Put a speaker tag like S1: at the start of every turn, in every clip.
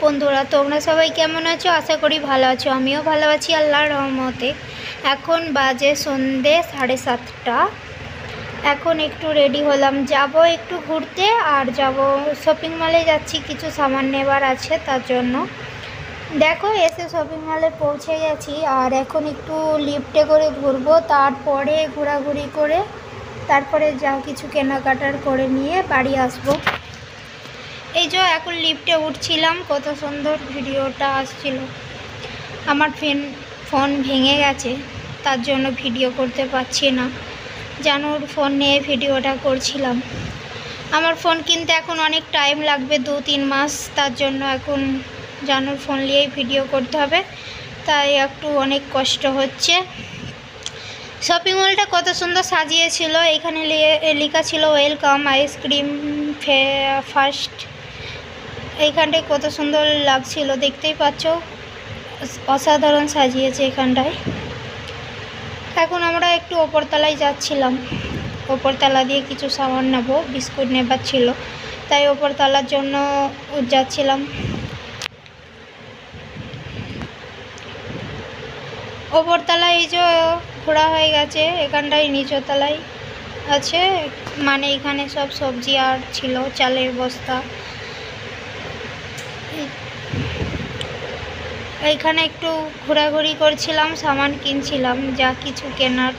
S1: বন্ধুরা, তোমরা সবাই কেমন আছো? আশা করি ভালো আছো। আমিও ভালো আছি আল্লাহর রহমতে। এখন বাজে সন্ধে 7:30। এখন একটু রেডি হলাম, যাব একটু ঘুরতে আর যাব শপিং মলে যাচ্ছি, কিছু সামান নেবার আছে তার জন্য। দেখো এসে শপিং মলে পৌঁছে গেছি আর এখন একটু লিফটে করে ঘুরবো, তারপরে ঘোরাঘুরি করে তারপরে যা কিছু কেনাকাটার করে নিয়ে বাড়ি আসবো। এই যে এখন লিফটে উঠছিলাম, কত সুন্দর ভিডিওটা আসছিল। আমার ফোন ভেঙে গেছে, তার জন্য ভিডিও করতে পারছি না। জানুর ফোন নিয়ে ভিডিওটা করছিলাম। আমার ফোন কিনতে এখন অনেক টাইম লাগবে, 2-3 মাস। তার জন্য এখন জানুর ফোন নিয়েই ভিডিও করতে হবে, তাই একটু অনেক কষ্ট হচ্ছে। শপিং মলটা কত সুন্দর সাজিয়েছিল। এখানে লেখা ছিল ওয়েলকাম আইসক্রিম ফার্স্ট। এইখানটায় কত সুন্দর লাগছিল, দেখতেই পাচ্ছ, অসাধারণ সাজিয়েছে এখানটায়। এখন আমরা একটু ওপরতলায় যাচ্ছিলাম, ওপরতলা দিয়ে কিছু সামান নেব, বিস্কুট নেবার ছিল, তাই ওপরতলার জন্য যাচ্ছিলাম। ওপরতলায় এই যে ঘোরা হয়ে গেছে, এখানটায় নিচতলায় আছে, মানে এখানে সব সবজি আর ছিল, চালের বস্তা। এইখানে একটু ঘোরাঘুরি করছিলাম, সামান কিনছিলাম, যা কিছু কেনার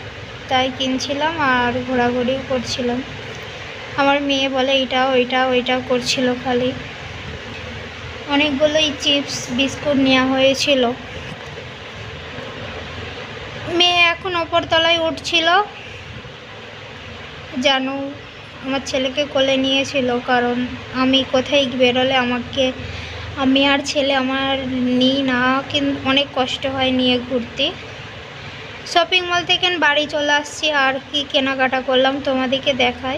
S1: তাই কিনছিলাম আর ঘোরাঘুরিও করছিলাম। আমার মেয়ে বলে এইটাও ওইটাও ওইটাও করছিল খালি। অনেকগুলোই চিপস বিস্কুট নেওয়া হয়েছিল। মেয়ে এখন ওপরতলায় উঠছিল, জানো আমার ছেলেকে কোলে নিয়েছিল, কারণ আমি কোথায় বেরোলে আমি আর ছেলে আমার নিই না, কিন্তু অনেক কষ্ট হয় নিয়ে ঘুরতে। শপিং মল থেকে বাড়ি চলে আসছি, আর কি কেনাকাটা করলাম তোমাদেরকে দেখাই।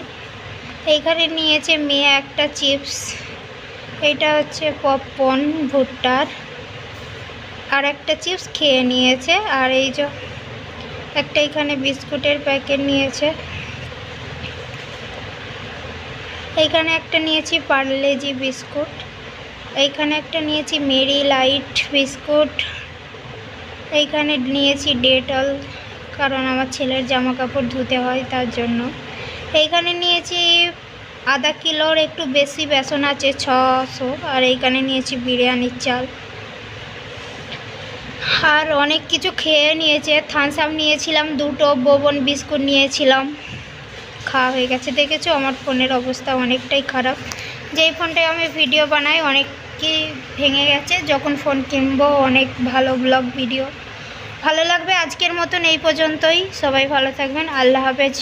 S1: এইখানে নিয়েছে মেয়ে একটা চিপস, এটা হচ্ছে পপকর্ন ভুট্টার, আর একটা চিপস খেয়ে নিয়েছে। আর এই যে একটা এখানে বিস্কুটের প্যাকেট নিয়েছে। এইখানে একটা নিয়েছি পার্লেজি বিস্কুট, এইখানে একটা নিয়েছি মেরি লাইট বিস্কুট, এইখানে নিয়েছি ডেটল, কারণ আমার ছেলের জামা কাপড় ধুতে হয় তার জন্য। এইখানে নিয়েছি আধা কিলোর একটু বেশি বেসন আছে, 600। আর এইখানে নিয়েছি বিরিয়ানির চাল, আর অনেক কিছু খেয়ে নিয়েছে। থামস আপ নিয়েছিলাম 2টো, বোবন বিস্কুট নিয়েছিলাম, খাওয়া হয়ে গেছে। দেখেছো আমার ফোনের অবস্থা অনেকটাই খারাপ, যেই ফোনটায় আমি ভিডিও বানাই অনেকই ভেঙে গেছে। যখন ফোন কিনবো অনেক ভালো ব্লগ ভিডিও ভালো লাগবে। আজকের মতন এই পর্যন্তই, সবাই ভালো থাকবেন, আল্লাহ হাফেজ।